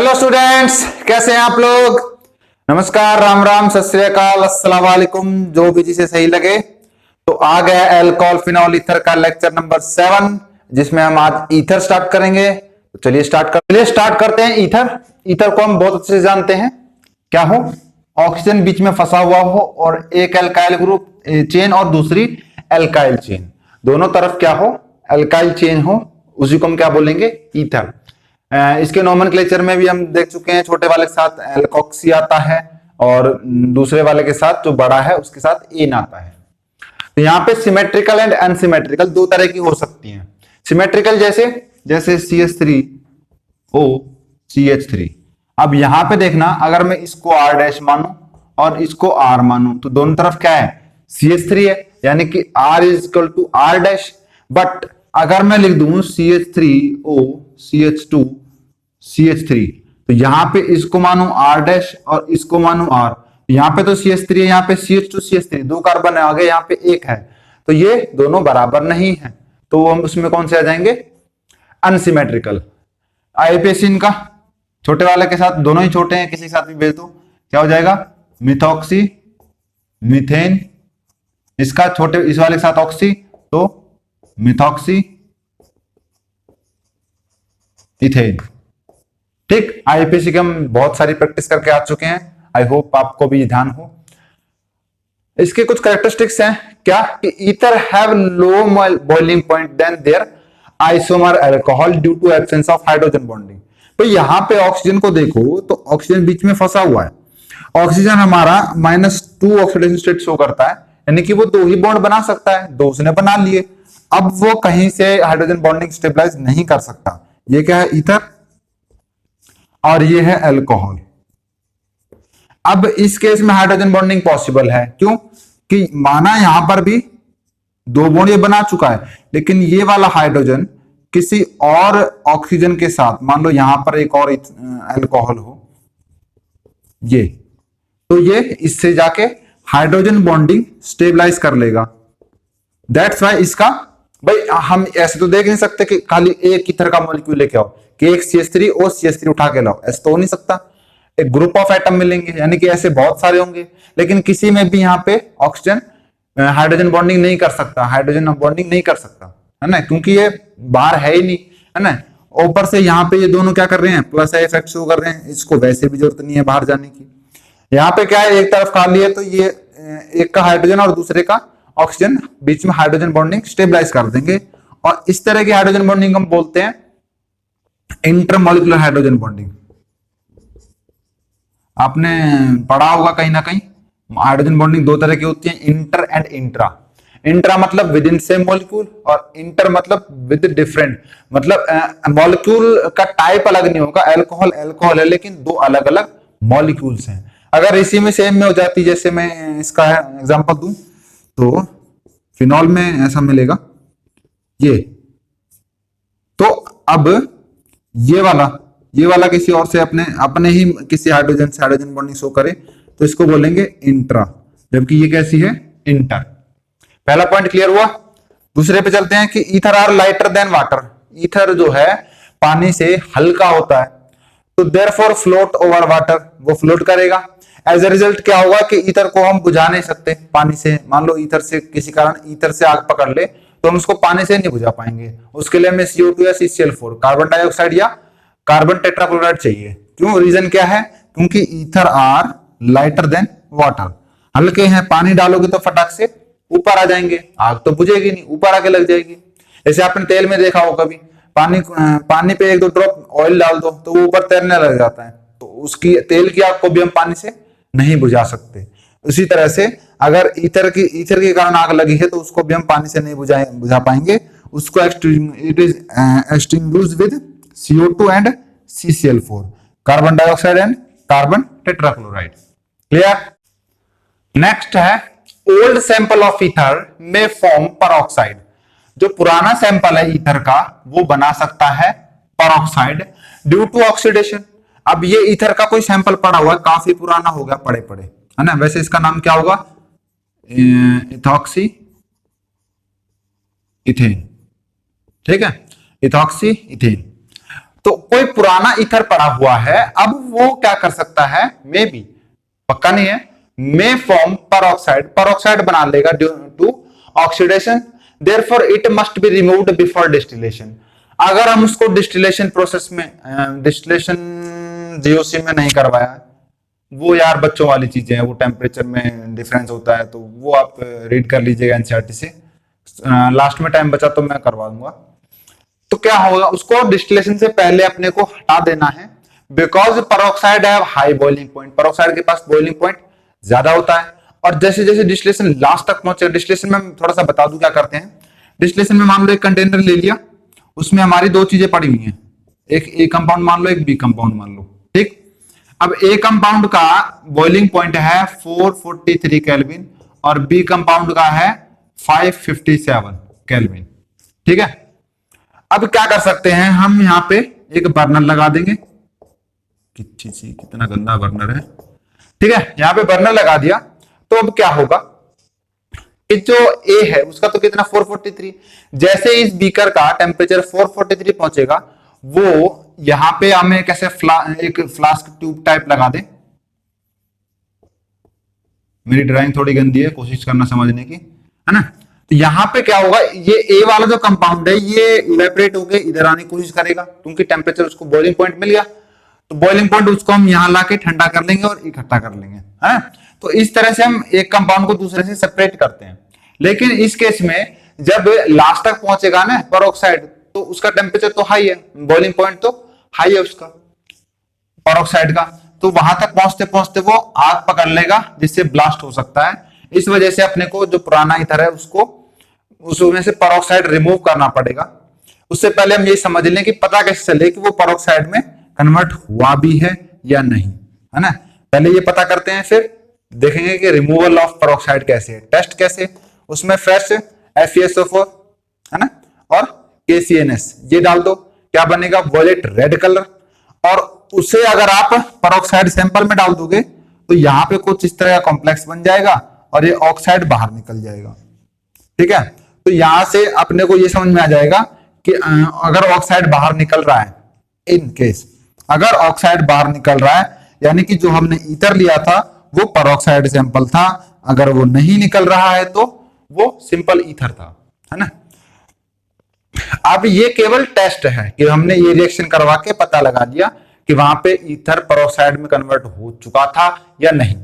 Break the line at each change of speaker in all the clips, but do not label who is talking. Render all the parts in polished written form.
Hello students, कैसे हैं आप लोग। नमस्कार, राम राम, सत श्री अकाल, अस्सलाम वालेकुम। जो भी जिसे सही लगे। तो आ गया अल्कोहल फिनॉल ईथर का लेक्चर नंबर 7, जिसमें हम आज ईथर स्टार्ट करेंगे। तो चलिए स्टार्ट करते हैं। ईथर ईथर को हम बहुत अच्छे से जानते हैं। क्या हो? ऑक्सीजन बीच में फंसा हुआ हो और एक एल्काइल ग्रुप चेन और दूसरी एल्काइल चेन, दोनों तरफ क्या हो? एल्काइल चेन हो, उसी को हम क्या बोलेंगे? ईथर। इसके नोमेनक्लेचर में भी हम देख चुके हैं। छोटे वाले के साथ एल्कोक्सी आता है और दूसरे वाले के साथ जो बड़ा है उसके साथ एन आता है। तो यहाँ पे सिमेट्रिकल एंड अनसिमेट्रिकल दो तरह की हो सकती हैं। सिमेट्रिकल जैसे जैसे CH3O CH3। अब यहां पे देखना, अगर मैं इसको R डैश मानू और इसको R मानू तो दोनों तरफ क्या है? CH3 है, यानी कि R is equal to R dash. But अगर मैं लिख दूं CH3O CH2 CH3, तो यहां पे इसको मानू R डैश और इसको मानू R। यहां पे तो CH3 है, यहां पे CH2 CH3, दो कार्बन है आगे, यहां पे एक है, तो ये दोनों बराबर नहीं है। तो हम उसमें कौन से आ जाएंगे? अनसिमेट्रिकल। आईपीएस इनका छोटे वाले के साथ, दोनों ही छोटे हैं, किसी के साथ भी भेज दो, क्या हो जाएगा? Methoxy methane. इसका छोटे इस वाले के साथ ऑक्सी, तो मिथॉक्सी इथेन। ठीक, आईपीसी की हम बहुत सारी प्रैक्टिस करके आ चुके हैं। आई होप आपको भी ध्यान हो। इसके कुछ कैरेक्टरिस्टिक्स हैं क्या कि ether have low boiling point than their isomer alcohol due to absence of hydrogen bonding. तो यहां पे ऑक्सीजन को देखो तो ऑक्सीजन बीच में फंसा हुआ है। ऑक्सीजन हमारा -2 ऑक्सीडेशन स्टेट शो करता है, यानी कि वो दो ही बॉन्ड बना सकता है, दो उसने बना लिए। अब वो कहीं से हाइड्रोजन बॉन्डिंग स्टेबलाइज नहीं कर सकता। ये क्या है? ईथर। और ये है अल्कोहल। अब इस केस में हाइड्रोजन बॉन्डिंग पॉसिबल है, क्यों? कि माना यहां पर भी दो बॉन्ड ये बना चुका है, लेकिन ये वाला हाइड्रोजन किसी और ऑक्सीजन के साथ, मान लो यहां पर एक और अल्कोहल हो, ये तो ये इससे जाके हाइड्रोजन बॉन्डिंग स्टेबलाइज कर लेगा। दैट्स वाई इसका, भाई हम ऐसे तो देख नहीं सकते कि खाली एक ईथर का मॉलिक्यूल लेके आओ कि एक CH3 और CH3 उठा के लाओ, ऐसा तो हो नहीं सकता। एक ग्रुप ऑफ एटम मिलेंगे, यानी कि ऐसे बहुत सारे होंगे, लेकिन किसी में भी यहाँ पे ऑक्सीजन हाइड्रोजन बॉन्डिंग नहीं कर सकता, हाइड्रोजन बॉन्डिंग नहीं कर सकता, है ना, क्योंकि ये बाहर है ही नहीं, है ना। ऊपर से यहाँ पे ये दोनों क्या कर रहे हैं? प्लस इफेक्ट शो कर रहे हैं। इसको वैसे भी जरूरत नहीं है बाहर जाने की। यहाँ पे क्या है? एक तरफ खाली है, तो ये एक का हाइड्रोजन और दूसरे का ऑक्सीजन बीच में हाइड्रोजन बॉन्डिंग स्टेबलाइज कर देंगे। और इस तरह की हाइड्रोजन बॉन्डिंग हम बोलते हैं इंटरमॉलिक्यूलर हाइड्रोजन बॉन्डिंग। आपने पढ़ा होगा कहीं ना कहीं, हाइड्रोजन बॉन्डिंग दो तरह की होती है, इंटर एंड इंट्रा। इंट्रा मतलब विद इन सेम मॉलिक्यूल, और इंटर मतलब विद डिफरेंट, मतलब मॉलिक्यूल का टाइप अलग नहीं होगा। अल्कोहल अल्कोहल है, लेकिन दो अलग अलग मॉलिक्यूल्स हैं। अगर इसी में सेम में हो जाती, जैसे मैं इसका एग्जांपल दूं तो फिनॉल में ऐसा मिलेगा ये। तो अब ये वाला किसी और से अपने ही किसी हाइड्रोजन से हाइड्रोजन बॉन्डिंग शो करे तो इसको बोलेंगे इंट्रा, जबकि ये कैसी है? इंटर। पहला पॉइंट क्लियर हुआ। दूसरे पे चलते हैं कि ether are lighter than water. Ether जो है पानी से हल्का होता है, तो देयरफॉर फ्लोट ओवर वाटर, वो फ्लोट करेगा। एज ए रिजल्ट क्या होगा कि ईथर को हम बुझा नहीं सकते पानी से। मान लो ईथर से किसी कारण ईथर से आग पकड़ ले, तो हम उसको पानी से नहीं बुझा पाएंगे। उसके लिए हमें CO2 या CCl4 कार्बन डाइऑक्साइड या कार्बन टेट्राक्लोराइड चाहिए। क्यों? रीजन क्या है? क्योंकि ether are lighter than water, हल्के हैं, पानी डालोगे तो फटाक से ऊपर आ जाएंगे, आग तो बुझेगी नहीं, ऊपर आके लग जाएगी। जैसे आपने तेल में देखा हो कभी, पानी पे एक दो ड्रॉप ऑयल डाल दो तो वो ऊपर तैरने लग जाता है, तो उसकी तेल की आग को भी हम पानी से नहीं बुझा सकते। उसी तरह से अगर ईथर के कारण आग लगी है तो उसको भी हम पानी से नहीं बुझा पाएंगे। उसको it is extinguished with CO2 and CCl4, carbon dioxide and carbon tetrachloride. Clear? Next है ओल्ड सैंपल ऑफ ईथर में फॉर्म परऑक्साइड। जो पुराना सैंपल है ईथर का वो बना सकता है परऑक्साइड ड्यू टू ऑक्सीडेशन। अब ये ईथर का कोई सैंपल पड़ा हुआ है, काफी पुराना हो गया, पड़े पड़े, है ना। वैसे इसका नाम क्या होगा? Ethoxy ethane. ठीक है, इथॉक्सी इथेन। तो कोई पुराना ईथर पड़ा हुआ है, अब वो क्या कर सकता है, मे बी, पक्का नहीं है, मे फॉर्म पर ऑक्साइड बना लेगा due to oxidation, therefore it must be removed before distillation. अगर हम उसको डिस्टिलेशन प्रोसेस में, डिस्टिलेशन जीओसी में नहीं करवाया, वो यार बच्चों वाली चीजें हैं, वो टेम्परेचर में डिफरेंस होता है, तो वो आप रीड कर लीजिएगा एनसीईआरटी से। लास्ट में टाइम बचा तो मैं करवा दूंगा। तो क्या होगा, उसको डिस्टिलेशन से पहले अपने को हटा देना है, बिकॉज परऑक्साइड है हाई बॉइलिंग पॉइंट, परऑक्साइड के पास बॉइलिंग पॉइंट ज्यादा होता है। और जैसे जैसे डिस्टिलेशन लास्ट तक पहुंचे, डिस्टिलेशन में थोड़ा सा बता दूं क्या करते हैं। डिस्टिलेशन में मान लो एक कंटेनर ले लिया, उसमें हमारी दो चीजें पड़ी हुई हैं, एक ए कंपाउंड मान लो, एक बी कंपाउंड मान लो, ठीक। अब ए कंपाउंड का बॉइलिंग पॉइंट है 443 केल्विन और बी कंपाउंड का है 557 केल्विन, ठीक है। अब क्या कर सकते हैं, हम यहां पे एक बर्नर लगा देंगे, कितना गंदा बर्नर है, ठीक है। यहां पे बर्नर लगा दिया, तो अब क्या होगा कि जो ए है उसका तो कितना 443, जैसे इस बीकर का टेम्परेचर 443 पहुंचेगा, वो यहां पे हमें कैसे एक फ्लास्क ट्यूब टाइप लगा दे। मेरी ड्राइंग थोड़ी गंदी है, कोशिश करना समझने की, है ना। तो यहां पे क्या होगा, ये ए वाला जो कंपाउंड है ये इवेपोरेट होकर इधर आने की कोशिश करेगा, क्योंकि टेम्परेचर उसको बॉइलिंग पॉइंट मिल गया। तो बॉइलिंग पॉइंट उसको हम यहां लाके ठंडा कर लेंगे और इकट्ठा कर लेंगे, है। तो इस तरह से हम एक कंपाउंड को दूसरे से सेपरेट करते हैं। लेकिन इस केस में जब लास्ट तक पहुंचेगा ना परऑक्साइड, तो उसका टेम्परेचर तो हाई है, बॉइलिंग पॉइंट तो हाई है उसका परऑक्साइड का, तो वहां तक पहुंचते पहुंचते वो आग पकड़ लेगा, जिससे ब्लास्ट हो सकता है। इस वजह से अपने को जो पुराना ईथर है उसको उसमें से परऑक्साइड रिमूव करना पड़ेगा। उससे पहले हम ये समझ लें कि पता कैसे चले कि वो परऑक्साइड में कन्वर्ट हुआ भी है या नहीं, है ना। पहले ये पता करते हैं, फिर देखेंगे कि रिमूवल ऑफ परऑक्साइड कैसे है, टेस्ट कैसे। उसमें फ्रेश FeSO4, है ना, और KCNS ये डाल दो, क्या बनेगा, वॉयलेट रेड कलर। और उसे अगर आप परऑक्साइड सैंपल में डाल दोगे तो यहाँ पे कुछ इस तरह का कॉम्प्लेक्स बन जाएगा और ये ऑक्साइड बाहर निकल जाएगा, ठीक है। तो यहां से अपने को ये समझ में आ जाएगा कि अगर ऑक्साइड बाहर निकल रहा है, इन केस अगर ऑक्साइड बाहर निकल रहा है, यानी कि जो हमने ईथर लिया था वो परऑक्साइड सैंपल था, अगर वो नहीं निकल रहा है तो वो सिंपल ईथर था, है ना। अब ये केवल टेस्ट है कि हमने ये रिएक्शन करवा के पता लगा दिया कि वहां पे ईथर परऑक्साइड में कन्वर्ट हो चुका था या नहीं।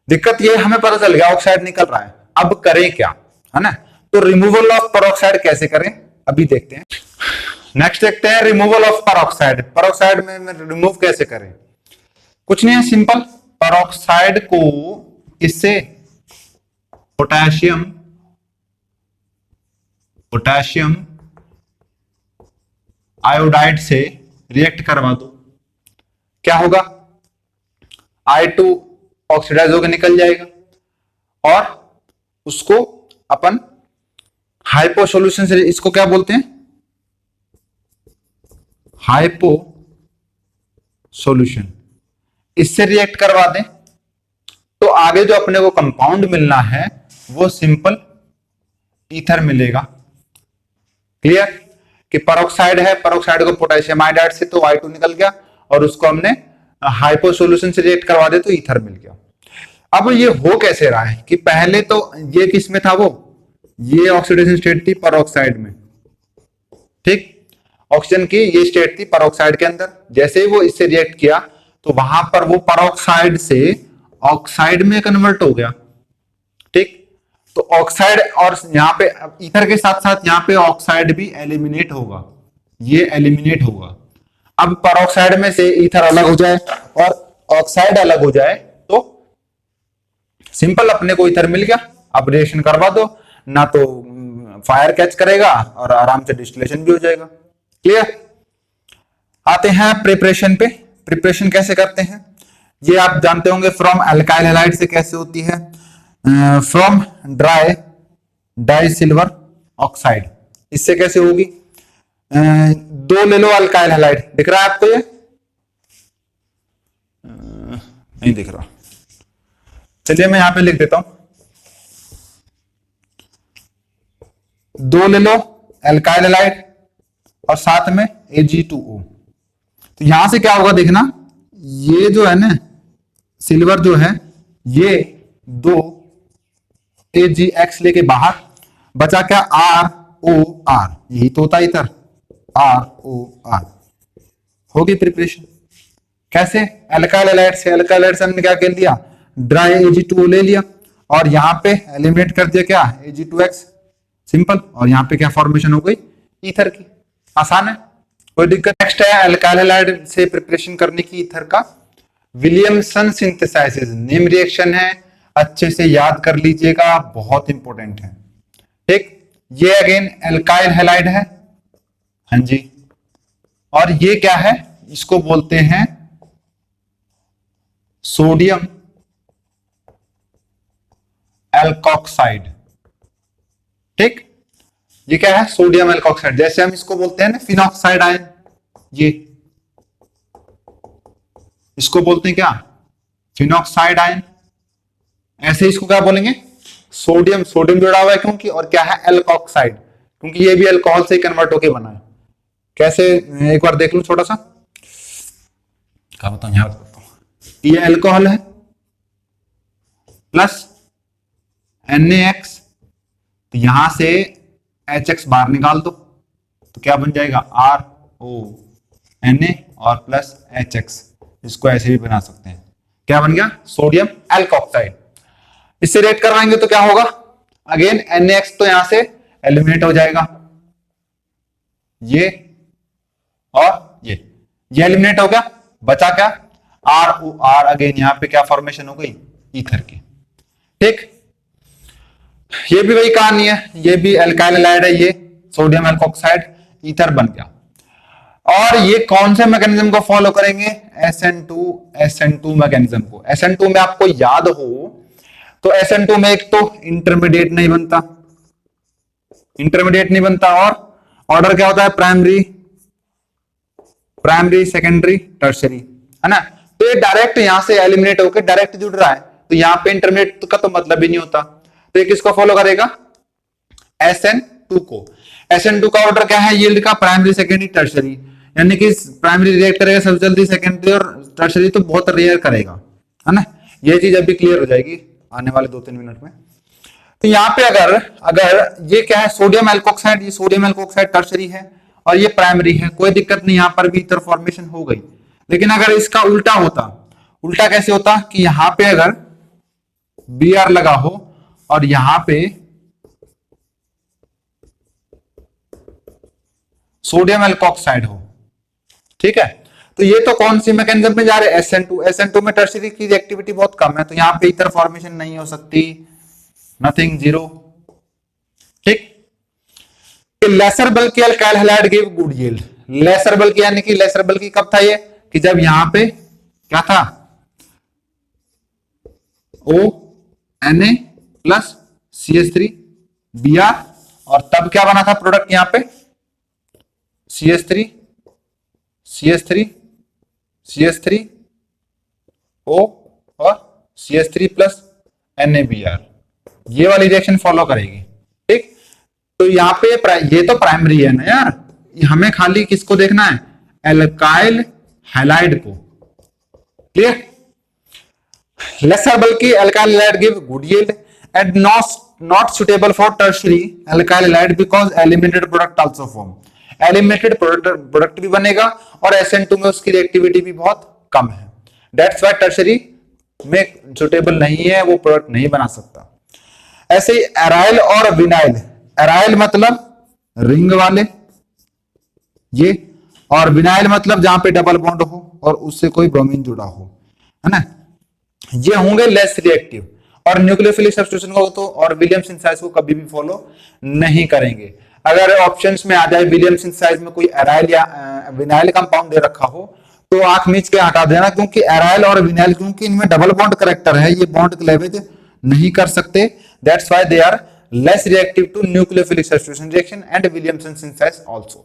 दिक्कत ये हमें पता चल गया ऑक्साइड निकल रहा है, अब करें क्या, है ना। तो रिमूवल ऑफ परऑक्साइड कैसे करें अभी देखते हैं। नेक्स्ट देखते हैं रिमूवल ऑफ परऑक्साइड। परऑक्साइड में रिमूव कैसे करें, कुछ नहीं है, सिंपल। परऑक्साइड को इससे पोटेशियम आयोडाइड से रिएक्ट करवा दो, क्या होगा, I2 ऑक्सीडाइज होकर निकल जाएगा और उसको अपन हाइपो सॉल्यूशन से, इसको क्या बोलते हैं, हाइपो सॉल्यूशन, इससे रिएक्ट करवा दें तो आगे जो अपने को कंपाउंड मिलना है वो सिंपल ईथर मिलेगा। क्लियर कि परऑक्साइड है, परऑक्साइड को पोटेशियम आयोडाइड से तो I2 निकल गया और उसको हमने हाइपो सॉल्यूशन से रिएक्ट करवा दे तो ईथर मिल गया। अब ये हो कैसे रहा है कि पहले तो ये किस में था, वो ये ऑक्सीडेशन स्टेट थी परऑक्साइड में, ठीक, ऑक्सीजन की ये स्टेट थी परऑक्साइड के अंदर। जैसे ही वो इससे रिएक्ट किया तो वहां पर वो परऑक्साइड से ऑक्साइड में कन्वर्ट हो गया, ठीक। तो ऑक्साइड और यहाँ पे ईथर के साथ साथ यहाँ पे ऑक्साइड भी एलिमिनेट होगा, ये एलिमिनेट होगा। अब परऑक्साइड में से ईथर अलग हो जाए और ऑक्साइड अलग हो जाए तो सिंपल अपने को ईथर मिल गया। अब रिएक्शन करवा दो ना, तो फायर कैच करेगा और आराम से डिस्टिलेशन भी हो जाएगा। क्लियर। आते हैं प्रिपरेशन पे। प्रिपरेशन कैसे करते हैं ये आप जानते होंगे, फ्रॉम अल्काइल हैलाइड से कैसे होती है, from dry die silver oxide, इससे कैसे होगी। दो ले लो अल्काइल हैलाइड, दिख रहा है आपको, ये नहीं दिख रहा, चलिए मैं यहां पे लिख देता हूं। दो ले लो अल्काइल हैलाइड और साथ में Ag2O, तो यहां से क्या होगा देखना, ये जो है ना सिल्वर जो है ये 2 AgX लेके बाहर, बचा क्या ROR, यही तो होता है इधर ROR। होगी प्रिपरेशन कैसे, अल्काइल हैलाइड से, अल्काइल हैलाइड से हमने क्या कर लिया, ड्राई Ag2O ले लिया और यहां पे एलिमिनेट कर दिया क्या Ag2X, सिंपल, और यहां पे क्या फॉर्मेशन हो गई ईथर की, आसान है, कोई दिक्कत। नेक्स्ट है अल्काइल हैलाइड से प्रिपरेशन करने की ईथर का विलियमसन सिंथेसाइसिस, नेम रिएक्शन है, अच्छे से याद कर लीजिएगा, बहुत इंपॉर्टेंट है। ठीक, ये अगेन अल्काइल हैलाइड है, हाँ जी, और ये क्या है, इसको बोलते हैं सोडियम एल्कोक्साइड। ठीक, ये क्या है सोडियम एल्कोक्साइड, जैसे हम इसको बोलते हैं ना फिनॉक्साइड आयन, ये इसको बोलते हैं क्या फिनॉक्साइड आयन, ऐसे इसको क्या बोलेंगे सोडियम, सोडियम जुड़ा हुआ है क्योंकि, और क्या है एल्कोक्साइड, क्योंकि ये भी अल्कोहल से कन्वर्ट होके बना है। कैसे, एक बार देख लूं छोटा सा, क्या बताऊं, यहां बताता हूं, ये अल्कोहल है प्लस NaX, तो यहां से HX बाहर निकाल दो तो क्या बन जाएगा RONA और प्लस HX, इसको ऐसे भी बना सकते हैं, क्या बन गया सोडियम एल्कोक्साइड। इससे रेट करवाएंगे तो क्या होगा, अगेन NaX तो यहां से एलिमिनेट हो जाएगा, ये और ये एलिमिनेट हो गया, बचा क्या ROR, अगेन यहां पे क्या फॉर्मेशन हो गई ईथर की। ठीक, ये भी वही कहानी है, ये भी अल्काइल हैलाइड है, ये सोडियम एल्कोक्साइड ईथर बन गया। और ये कौन से मैकेनिज्म को फॉलो करेंगे, SN2 मैकेनिज्म को। SN2 में आपको याद हो तो SN2 में एक तो इंटरमीडिएट नहीं बनता, और ऑर्डर क्या होता है प्राइमरी सेकेंडरी टर्शरी, है ना। तो ये डायरेक्ट यहां से एलिमिनेट होकर डायरेक्ट जुड़ रहा है, तो यहां पे इंटरमीडिएट का तो मतलब ही नहीं होता, तो ये किसको फॉलो करेगा SN2 को। SN2 का ऑर्डर क्या है यील्ड का, प्राइमरी सेकेंडरी टर्शरी, यानी कि प्राइमरी रिएक्ट करेगा सबसे जल्दी, सेकेंडरी और टर्शरी तो बहुत रेयर करेगा, है ना। ये चीज अभी क्लियर हो जाएगी आने वाले 2-3 मिनट में। तो यहाँ पे अगर ये क्या है सोडियम एल्कोक्साइड, ये सोडियम एल्कोक्साइड टर्शरी है और ये प्राइमरी है, कोई दिक्कत नहीं, यहां पर भी ईथर फॉर्मेशन हो गई। लेकिन अगर इसका उल्टा होता, उल्टा कैसे होता कि यहां पे अगर Br लगा हो और यहां पे सोडियम एल्कोक्साइड हो, ठीक है, तो ये तो कौन सी मैकेनिज्म में जा रहे हैं SN2 में टर्शरी की एक्टिविटी बहुत कम है, तो यहां पे ईथर फॉर्मेशन नहीं हो सकती, नथिंग, जीरो। ठीक, lesser bulky alkyl halide give good yield, lesser bulky यानी कि लेसर बल्कि कब था ये, कि जब यहां पे क्या था ONA प्लस CH3 Br, और तब क्या बना था प्रोडक्ट यहां पे CH3 O और CH3 प्लस NaBr, ये वाली रिएक्शन फॉलो करेगी। ठीक, तो यहाँ पे ये तो प्राइमरी है ना यार, हमें खाली किसको देखना है अल्काइल हैलाइड को, clear. Laser bulky alkyl halide give good yield and not suitable for tertiary alkyl halide because eliminated product also form, eliminated product भी बनेगा और SN2 में उसकी रिएक्टिविटी भी बहुत कम है, दैट्स व्हाई टर्शरी में सुटेबल नहीं है, वो प्रोडक्ट नहीं बना सकता। ऐसे ही एराइल और विनाइल, एराइल मतलब रिंग वाले ये, और विनाइल मतलब जहां पे डबल बॉन्ड हो और उससे कोई ब्रोमीन जुड़ा हो, है ना, ये होंगे लेस रिएक्टिव। और न्यूक्लियोफिलिक सब्स्टिट्यूशन को तो और विलियमसन साइज को कभी भी फॉलो नहीं करेंगे। अगर ऑप्शंस में आ जाए विलियमसन साइज में कोई एराइल या विनाइल कंपाउंड दे रखा हो तो आंख मीच के हटा देना, क्योंकि एराइल और विनाइल क्योंकि इनमें डबल बॉन्ड करेक्टर है, ये बॉन्ड क्लेवेज नहीं कर सकते, that's why they are less reactive to nucleophilic substitution reaction and Williamson synthesis also.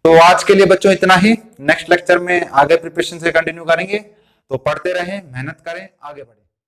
तो आज के लिए बच्चों इतना ही, नेक्स्ट लेक्चर में आगे प्रिपरेशन से कंटिन्यू करेंगे, तो पढ़ते रहें, मेहनत करें, आगे बढ़ें।